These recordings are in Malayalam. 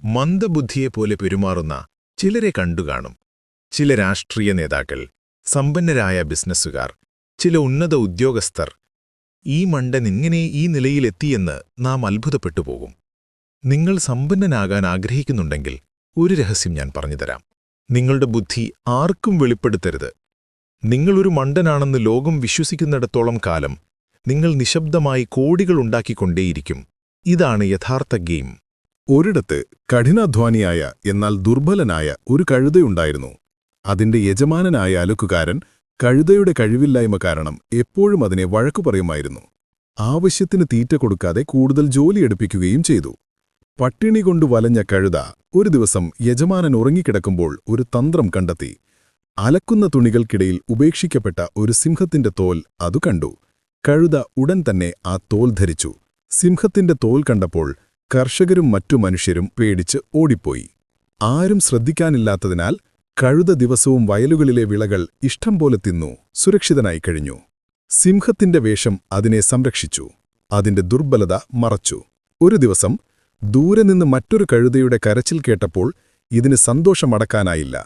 മന്ദബുദ്ധിയെപ്പോലെ പെരുമാറുന്ന ചിലരെ കണ്ടുകാണും. ചില രാഷ്ട്രീയ നേതാക്കൾ, സമ്പന്നരായ ബിസിനസ്സുകാർ, ചില ഉന്നത ഉദ്യോഗസ്ഥർ. ഈ മണ്ടൻ എങ്ങനെ ഈ നിലയിലെത്തിയെന്ന് നാം അത്ഭുതപ്പെട്ടുപോകും. നിങ്ങൾ സമ്പന്നനാകാൻ ആഗ്രഹിക്കുന്നുണ്ടെങ്കിൽ ഒരു രഹസ്യം ഞാൻ പറഞ്ഞുതരാം. നിങ്ങളുടെ ബുദ്ധി ആർക്കും വെളിപ്പെടുത്തരുത്. നിങ്ങളൊരു മണ്ടനാണെന്ന് ലോകം വിശ്വസിക്കുന്നിടത്തോളം കാലം നിങ്ങൾ നിശബ്ദമായി കോടികളുണ്ടാക്കിക്കൊണ്ടേയിരിക്കും. ഇതാണ് യഥാർത്ഥ ഗെയിം. ഒരിടത്ത് കഠിനാധ്വാനിയായ എന്നാൽ ദുർബലനായ ഒരു കഴുതയുണ്ടായിരുന്നു. അതിന്റെ യജമാനനായ അലുക്കുകാരൻ കഴുതയുടെ കഴിവില്ലായ്മ കാരണം എപ്പോഴും അതിനെ വഴക്കു പറയുമായിരുന്നു. ആവശ്യത്തിന് തീറ്റ കൊടുക്കാതെ കൂടുതൽ ജോലിയെടുപ്പിക്കുകയും ചെയ്തു. പട്ടിണി കൊണ്ട് വലഞ്ഞ കഴുത ഒരു ദിവസം യജമാനൻ ഉറങ്ങിക്കിടക്കുമ്പോൾ ഒരു തന്ത്രം കണ്ടെത്തി. അലക്കുന്ന തുണികൾക്കിടയിൽ ഉപേക്ഷിക്കപ്പെട്ട ഒരു സിംഹത്തിന്റെ തോൽ അതു കണ്ടു. കഴുത ഉടൻ തന്നെ ആ തോൽ ധരിച്ചു. സിംഹത്തിന്റെ തോൽ കണ്ടപ്പോൾ കർഷകരും മറ്റു മനുഷ്യരും പേടിച്ച് ഓടിപ്പോയി. ആരും ശ്രദ്ധിക്കാനില്ലാത്തതിനാൽ കഴുത ദിവസവും വയലുകളിലെ വിളകൾ ഇഷ്ടം പോലെ തിന്നു സുരക്ഷിതനായി കഴിഞ്ഞു. സിംഹത്തിന്റെ വേഷം അതിനെ സംരക്ഷിച്ചു. അതിന്റെ ദുർബലത മറച്ചു. ഒരു ദിവസം ദൂരെ നിന്ന് മറ്റൊരു കഴുതയുടെ കരച്ചിൽ കേട്ടപ്പോൾ ഇതിന് സന്തോഷമടക്കാനായില്ല.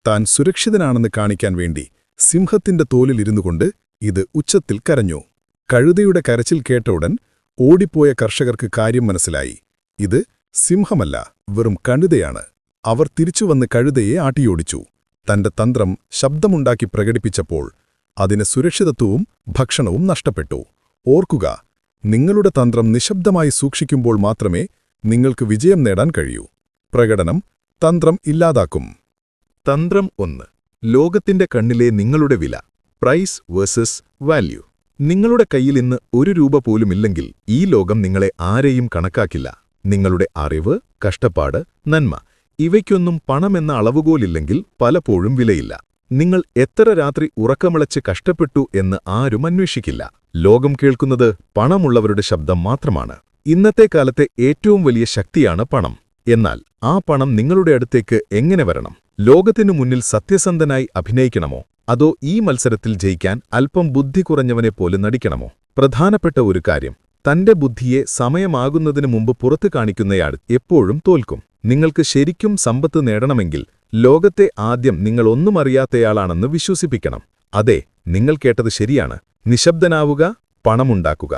താൻ സുരക്ഷിതനാണെന്ന് കാണിക്കാൻ വേണ്ടി സിംഹത്തിന്റെ തോലിലിരുന്നുകൊണ്ട് ഇത് ഉച്ചത്തിൽ കരഞ്ഞു. കഴുതയുടെ കരച്ചിൽ കേട്ട ഉടൻ ഓടിപ്പോയ കർഷകർക്ക് കാര്യം മനസ്സിലായി. ഇത് സിംഹമല്ല, വെറും കഴുതയാണ്. അവർ തിരിച്ചുവന്ന് കഴുതയെ ആട്ടിയോടിച്ചു. തന്റെ തന്ത്രം ശബ്ദമുണ്ടാക്കി പ്രകടിപ്പിച്ചപ്പോൾ അതിന് സുരക്ഷിതത്വവും ഭക്ഷണവും നഷ്ടപ്പെട്ടു. ഓർക്കുക, നിങ്ങളുടെ തന്ത്രം നിശബ്ദമായി സൂക്ഷിക്കുമ്പോൾ മാത്രമേ നിങ്ങൾക്ക് വിജയം നേടാൻ കഴിയൂ. പ്രകടനം തന്ത്രം ഇല്ലാതാക്കും. തന്ത്രം 1. ലോകത്തിന്റെ കണ്ണിലെ നിങ്ങളുടെ വില. Price versus value. നിങ്ങളുടെ കയ്യിൽ ഇന്ന് ₹1 പോലുമില്ലെങ്കിൽ ഈ ലോകം നിങ്ങളെ ആരെയും കണക്കാക്കില്ല. നിങ്ങളുടെ അറിവ്, കഷ്ടപ്പാട്, നന്മ ഇവയ്ക്കൊന്നും പണമെന്ന അളവുകോലില്ലെങ്കിൽ പലപ്പോഴും വിലയില്ല. നിങ്ങൾ എത്ര രാത്രി ഉറക്കമിളച്ച് കഷ്ടപ്പെട്ടു എന്ന് ആരും അന്വേഷിക്കില്ല. ലോകം കേൾക്കുന്നത് പണമുള്ളവരുടെ ശബ്ദം മാത്രമാണ്. ഇന്നത്തെ കാലത്തെ ഏറ്റവും വലിയ ശക്തിയാണ് പണം. എന്നാൽ ആ പണം നിങ്ങളുടെ അടുത്തേക്ക് എങ്ങനെ വരണം? ലോകത്തിനു മുന്നിൽ സത്യസന്ധനായി അഭിനയിക്കണമോ? അതോ ഈ മത്സരത്തിൽ ജയിക്കാൻ അല്പം ബുദ്ധി കുറഞ്ഞവനെപ്പോലെ നടിക്കണമോ? പ്രധാനപ്പെട്ട ഒരു കാര്യം, തന്റെ ബുദ്ധിയെ സമയമാകുന്നതിനു മുമ്പ് പുറത്തു കാണിക്കുന്നയാൾ എപ്പോഴും തോൽക്കും. നിങ്ങൾക്ക് ശരിക്കും സമ്പത്ത് നേടണമെങ്കിൽ ലോകത്തെ ആദ്യം നിങ്ങൾ ഒന്നും അറിയാത്തയാളാണെന്ന് വിശ്വസിപ്പിക്കണം. അതെ, നിങ്ങൾ കേട്ടത് ശരിയാണ്. നിശബ്ദനാവുക, പണമുണ്ടാക്കുക.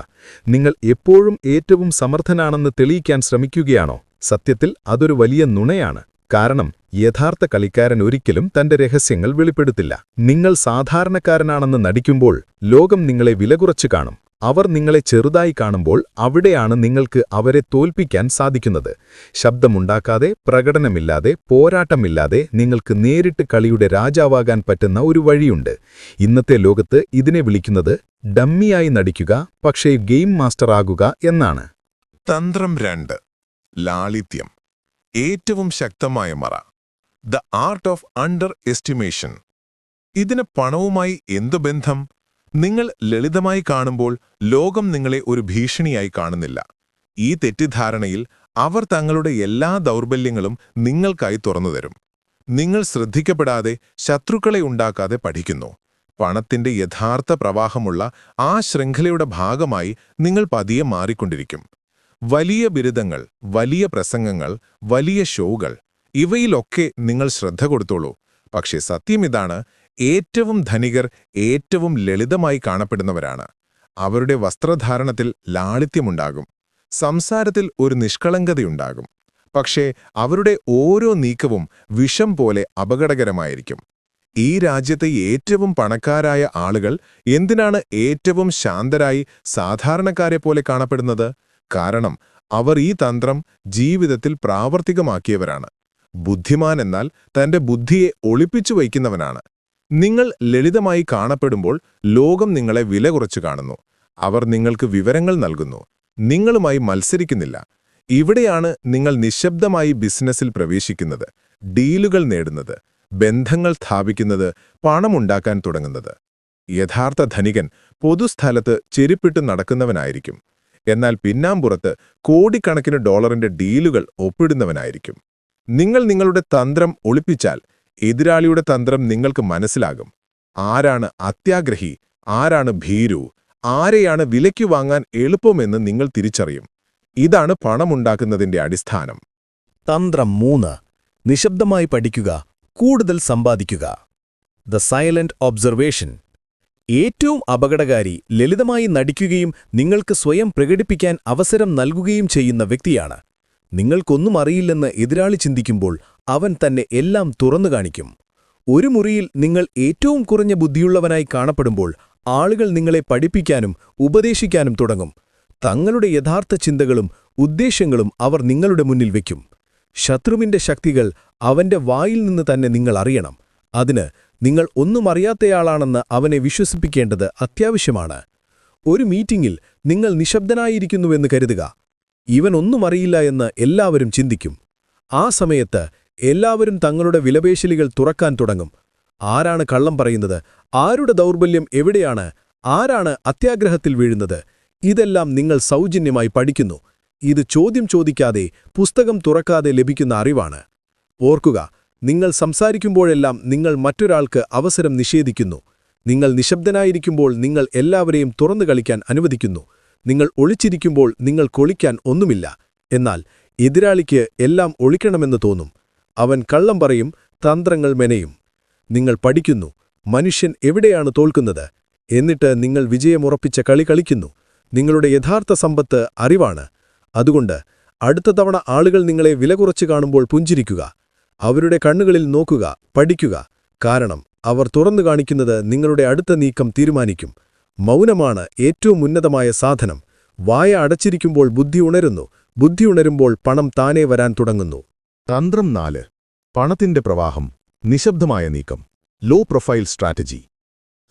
നിങ്ങൾ എപ്പോഴും ഏറ്റവും സമർത്ഥനാണെന്ന് തെളിയിക്കാൻ ശ്രമിക്കുകയാണോ? സത്യത്തിൽ അതൊരു വലിയ നുണയാണ്. കാരണം യഥാർത്ഥ കളിക്കാരൻ ഒരിക്കലും തന്റെ രഹസ്യങ്ങൾ വെളിപ്പെടുത്തില്ല. നിങ്ങൾ സാധാരണക്കാരനാണെന്ന് നടിക്കുമ്പോൾ ലോകം നിങ്ങളെ വിലകുറച്ചു കാണും. അവർ നിങ്ങളെ ചെറുതായി കാണുമ്പോൾ അവിടെയാണ് നിങ്ങൾക്ക് അവരെ തോൽപ്പിക്കാൻ സാധിക്കുന്നത്. ശബ്ദമുണ്ടാക്കാതെ, പ്രകടനമില്ലാതെ, പോരാട്ടമില്ലാതെ നിങ്ങൾക്ക് നേരിട്ട് കളിയുടെ രാജാവാകാൻ പറ്റുന്ന ഒരു വഴിയുണ്ട്. ഇന്നത്തെ ലോകത്ത് ഇതിനെ വിളിക്കുന്നത് ഡമ്മിയായി നടിക്കുക, പക്ഷേ ഗെയിം മാസ്റ്റർ ആകുക എന്നാണ്. തന്ത്രം 2. ലാളിത്യം. ഏറ്റവും ശക്തമായ മറ. The art of under estimation. ഇതിന് പണവുമായി എന്തു ബന്ധം? നിങ്ങൾ ലളിതമായി കാണുമ്പോൾ ലോകം നിങ്ങളെ ഒരു ഭീഷണിയായി കാണുന്നില്ല. ഈ തെറ്റിദ്ധാരണയിൽ അവർ തങ്ങളുടെ എല്ലാ ദൗർബല്യങ്ങളും നിങ്ങൾക്കായി തുറന്നുതരും. നിങ്ങൾ ശ്രദ്ധിക്കപ്പെടാതെ, ശത്രുക്കളെ ഉണ്ടാക്കാതെ പഠിക്കുന്നു. പണത്തിന്റെ യഥാർത്ഥ പ്രവാഹമുള്ള ആ ശൃംഖലയുടെ ഭാഗമായി നിങ്ങൾ പതിയെ മാറിക്കൊണ്ടിരിക്കും. വലിയ ബിരുദങ്ങൾ, വലിയ പ്രസംഗങ്ങൾ, വലിയ ഷോകൾ, ഇവയിലൊക്കെ നിങ്ങൾ ശ്രദ്ധ കൊടുത്തോളൂ. പക്ഷേ സത്യമിതാണ്, ഏറ്റവും ധനികർ ഏറ്റവും ലളിതമായി കാണപ്പെടുന്നവരാണ്. അവരുടെ വസ്ത്രധാരണത്തിൽ ലാളിത്യമുണ്ടാകും, സംസാരത്തിൽ ഒരു നിഷ്കളങ്കതയുണ്ടാകും. പക്ഷേ അവരുടെ ഓരോ നീക്കവും വിഷം പോലെ അപകടകരമായിരിക്കും. ഈ രാജ്യത്തെ ഏറ്റവും പണക്കാരായ ആളുകൾ എന്തിനാണ് ഏറ്റവും ശാന്തരായി സാധാരണക്കാരെപ്പോലെ കാണപ്പെടുന്നത്? കാരണം അവർ ഈ തന്ത്രം ജീവിതത്തിൽ പ്രാവർത്തികമാക്കിയവരാണ്. ബുദ്ധിമാൻ എന്നാൽ തന്റെ ബുദ്ധിയെ ഒളിപ്പിച്ചു വയ്ക്കുന്നവനാണ്. നിങ്ങൾ ലളിതമായി കാണപ്പെടുമ്പോൾ ലോകം നിങ്ങളെ വില കുറച്ചു കാണുന്നു. അവർ നിങ്ങൾക്ക് വിവരങ്ങൾ നൽകുന്നു, നിങ്ങളുമായി മത്സരിക്കുന്നില്ല. ഇവിടെയാണ് നിങ്ങൾ നിശബ്ദമായി ബിസിനസ്സിൽ പ്രവേശിക്കുന്നത്, ഡീലുകൾ നേടുന്നത്, ബന്ധങ്ങൾ സ്ഥാപിക്കുന്നത്, പണമുണ്ടാക്കാൻ തുടങ്ങുന്നത്. യഥാർത്ഥ ധനികൻ പൊതുസ്ഥലത്ത് ചെരുപ്പിട്ട് നടക്കുന്നവനായിരിക്കും. എന്നാൽ പിന്നാമ്പുറത്ത് കോടിക്കണക്കിന് ഡോളറിന്റെ ഡീലുകൾ ഒപ്പിടുന്നവനായിരിക്കും. നിങ്ങൾ നിങ്ങളുടെ തന്ത്രം ഒളിപ്പിച്ചാൽ എതിരാളിയുടെ തന്ത്രം നിങ്ങൾക്ക് മനസ്സിലാകും. ആരാണ് അത്യാഗ്രഹി, ആരാണ് ഭീരു, ആരെയാണ് വിലയ്ക്കു വാങ്ങാൻ എളുപ്പമെന്ന് നിങ്ങൾ തിരിച്ചറിയും. ഇതാണ് പണമുണ്ടാക്കുന്നതിന്റെ അടിസ്ഥാനം. തന്ത്രം 3 നിശബ്ദമായി പഠിക്കുക, കൂടുതൽ സമ്പാദിക്കുക. The silent observation. ഏറ്റവും അപകടകാരി ലളിതമായി നടിക്കുകയും നിങ്ങൾക്ക് സ്വയം പ്രകടിപ്പിക്കാൻ അവസരം നൽകുകയും ചെയ്യുന്ന വ്യക്തിയാണ്. നിങ്ങൾക്കൊന്നും അറിയില്ലെന്ന് എതിരാളി ചിന്തിക്കുമ്പോൾ അവൻ തന്നെ എല്ലാം തുറന്നു കാണിക്കും. ഒരു മുറിയിൽ നിങ്ങൾ ഏറ്റവും കുറഞ്ഞ ബുദ്ധിയുള്ളവനായി കാണപ്പെടുമ്പോൾ ആളുകൾ നിങ്ങളെ പഠിപ്പിക്കാനും ഉപദേശിക്കാനും തുടങ്ങും. തങ്ങളുടെ യഥാർത്ഥ ചിന്തകളും ഉദ്ദേശ്യങ്ങളും അവർ നിങ്ങളുടെ മുന്നിൽ വയ്ക്കും. ശത്രുവിന്റെ ശക്തികൾ അവന്റെ വായിൽ നിന്ന് തന്നെ നിങ്ങൾ അറിയണം. അതിന് നിങ്ങൾ ഒന്നും അറിയാത്തയാളാണെന്ന് അവനെ വിശ്വസിപ്പിക്കേണ്ടത് അത്യാവശ്യമാണ്. ഒരു മീറ്റിംഗിൽ നിങ്ങൾ നിശബ്ദനായിരിക്കുന്നുവെന്ന് കരുതുക. ഇവൻ ഒന്നും അറിയില്ല എന്ന് എല്ലാവരും ചിന്തിക്കും. ആ സമയത്ത് എല്ലാവരും തങ്ങളുടെ വിലപേശലുകൾ തുറക്കാൻ തുടങ്ങും. ആരാണ് കള്ളം പറയുന്നത്? ആരുടെ ദൗർബല്യം എവിടെയാണ്? ആരാണ് അത്യാഗ്രഹത്തിൽ വീഴുന്നത്? ഇതെല്ലാം നിങ്ങൾ സൗജന്യമായി പഠിക്കുന്നു. ഇത് ചോദ്യം ചോദിക്കാതെ, പുസ്തകം തുറക്കാതെ ലഭിക്കുന്ന അറിവാണ്. ഓർക്കുക, നിങ്ങൾ സംസാരിക്കുമ്പോഴെല്ലാം നിങ്ങൾ മറ്റൊരാൾക്ക് അവസരം നിഷേധിക്കുന്നു. നിങ്ങൾ നിശബ്ദനായിരിക്കുമ്പോൾ നിങ്ങൾ എല്ലാവരെയും തുറന്നു കളിക്കാൻ അനുവദിക്കുന്നു. നിങ്ങൾ ഒളിച്ചിരിക്കുമ്പോൾ നിങ്ങൾ കൊളിക്കാൻ ഒന്നുമില്ല. എന്നാൽ എതിരാളിക്ക് എല്ലാം ഒളിക്കണമെന്ന് തോന്നും. അവൻ കള്ളം പറയും, തന്ത്രങ്ങൾ മെനയും. നിങ്ങൾ പഠിക്കുന്നു, മനുഷ്യൻ എവിടെയാണ് തോൽക്കുന്നത്. എന്നിട്ട് നിങ്ങൾ വിജയമുറപ്പിച്ച കളി കളിക്കുന്നു. നിങ്ങളുടെ യഥാർത്ഥ സമ്പത്ത് അറിവാണ്. അതുകൊണ്ട് അടുത്ത തവണ ആളുകൾ നിങ്ങളെ വില കുറച്ച് കാണുമ്പോൾ പുഞ്ചിരിക്കുക. അവരുടെ കണ്ണുകളിൽ നോക്കുക, പഠിക്കുക. കാരണം അവർ തുറന്നു കാണിക്കുന്നത് നിങ്ങളുടെ അടുത്ത നീക്കം തീരുമാനിക്കും. മൗനമാണ് ഏറ്റവും ഉന്നതമായ സാധനം. വായ അടച്ചിരിക്കുമ്പോൾ ബുദ്ധി ഉണരുന്നു. ബുദ്ധി ഉണരുമ്പോൾ പണം താനേ വരാൻ തുടങ്ങുന്നു. തന്ത്രം 4 പണത്തിന്റെ പ്രവാഹം, നിശബ്ദമായ നീക്കം. Low profile strategy.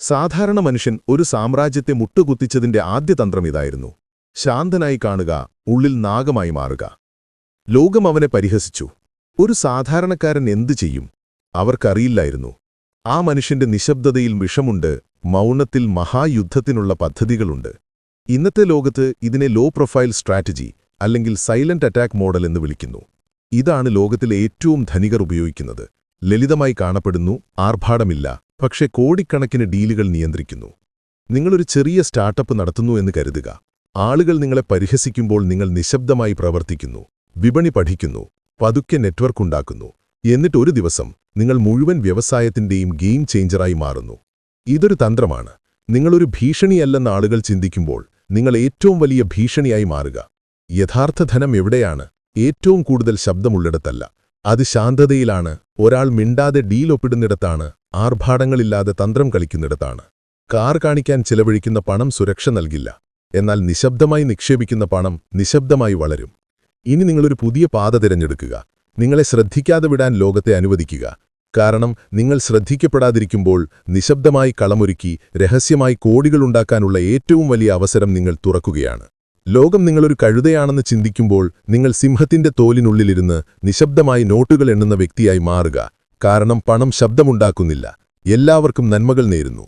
സാധാരണ മനുഷ്യൻ ഒരു സാമ്രാജ്യത്തെ മുട്ടുകുത്തിച്ചതിന്റെ ആദ്യ തന്ത്രം ഇതായിരുന്നു: ശാന്തനായി കാണുക, ഉള്ളിൽ നാഗമായി മാറുക. ലോകം അവനെ പരിഹസിച്ചു. ഒരു സാധാരണക്കാരൻ എന്തു ചെയ്യും? അവർക്കറിയില്ലായിരുന്നു. ആ മനുഷ്യന്റെ നിശബ്ദതയിൽ വിഷമുണ്ട്, മൗനത്തിൽ മഹായുദ്ധത്തിനുള്ള പദ്ധതികളുണ്ട്. ഇന്നത്തെ ലോകത്ത് ഇതിനെ ലോ പ്രൊഫൈൽ സ്ട്രാറ്റജി അല്ലെങ്കിൽ സൈലന്റ് അറ്റാക്ക് മോഡൽ എന്ന് വിളിക്കുന്നു. ഇതാണ് ലോകത്തിലെ ഏറ്റവും ധനികർ ഉപയോഗിക്കുന്നത്. ലളിതമായി കാണപ്പെടുന്നു, ആർഭാടമില്ല, പക്ഷേ കോടിക്കണക്കിന് ഡീലുകൾ നിയന്ത്രിക്കുന്നു. നിങ്ങളൊരു ചെറിയ സ്റ്റാർട്ടപ്പ് നടത്തുന്നു എന്ന് കരുതുക. ആളുകൾ നിങ്ങളെ പരിഹസിക്കുമ്പോൾ നിങ്ങൾ നിശബ്ദമായി പ്രവർത്തിക്കുന്നു, വിപണി പഠിക്കുന്നു, പതുക്കെ നെറ്റ്വർക്ക് ഉണ്ടാക്കുന്നു. എന്നിട്ട് ഒരു ദിവസം നിങ്ങൾ മുഴുവൻ വ്യവസായത്തിന്റെയും ഗെയിം ചേഞ്ചറായി മാറുന്നു. ഇതൊരു തന്ത്രമാണ്. നിങ്ങളൊരു ഭീഷണിയല്ലെന്ന് ആളുകൾ ചിന്തിക്കുമ്പോൾ നിങ്ങൾ ഏറ്റവും വലിയ ഭീഷണിയായി മാറുക. യഥാർത്ഥ ധനം എവിടെയാണ്? ഏറ്റവും കൂടുതൽ ശബ്ദമുള്ളിടത്തല്ല, അത് ശാന്തതയിലാണ്. ഒരാൾ മിണ്ടാതെ ഡീൽ ഒപ്പിടുന്നിടത്താണ്. ആർഭാടങ്ങളില്ലാതെ തന്ത്രം കളിക്കുന്നിടത്താണ്. കാർ കാണിക്കാൻ ചിലവഴിക്കുന്ന പണം സുരക്ഷ നൽകില്ല. എന്നാൽ നിശബ്ദമായി നിക്ഷേപിക്കുന്ന പണം നിശബ്ദമായി വളരും. ഇനി നിങ്ങളൊരു പുതിയ പാത തിരഞ്ഞെടുക്കുക. നിങ്ങളെ ശ്രദ്ധിക്കാതെ വിടാൻ ലോകത്തെ അനുവദിക്കുക. കാരണം നിങ്ങൾ ശ്രദ്ധിക്കപ്പെടാതിരിക്കുമ്പോൾ നിശബ്ദമായി കളമൊരുക്കി രഹസ്യമായി കോടികളുണ്ടാക്കാനുള്ള ഏറ്റവും വലിയ അവസരം നിങ്ങൾ തുറക്കുകയാണ്. ലോകം നിങ്ങളൊരു കഴുതയാണെന്ന് ചിന്തിക്കുമ്പോൾ നിങ്ങൾ സിംഹത്തിന്റെ തോലിനുള്ളിലിരുന്ന് നിശബ്ദമായി നോട്ടുകൾ എണ്ണുന്ന വ്യക്തിയായി മാറുക. കാരണം പണം ശബ്ദമുണ്ടാക്കുന്നില്ല, എല്ലാവർക്കും നന്മകൾ നേരുന്നു.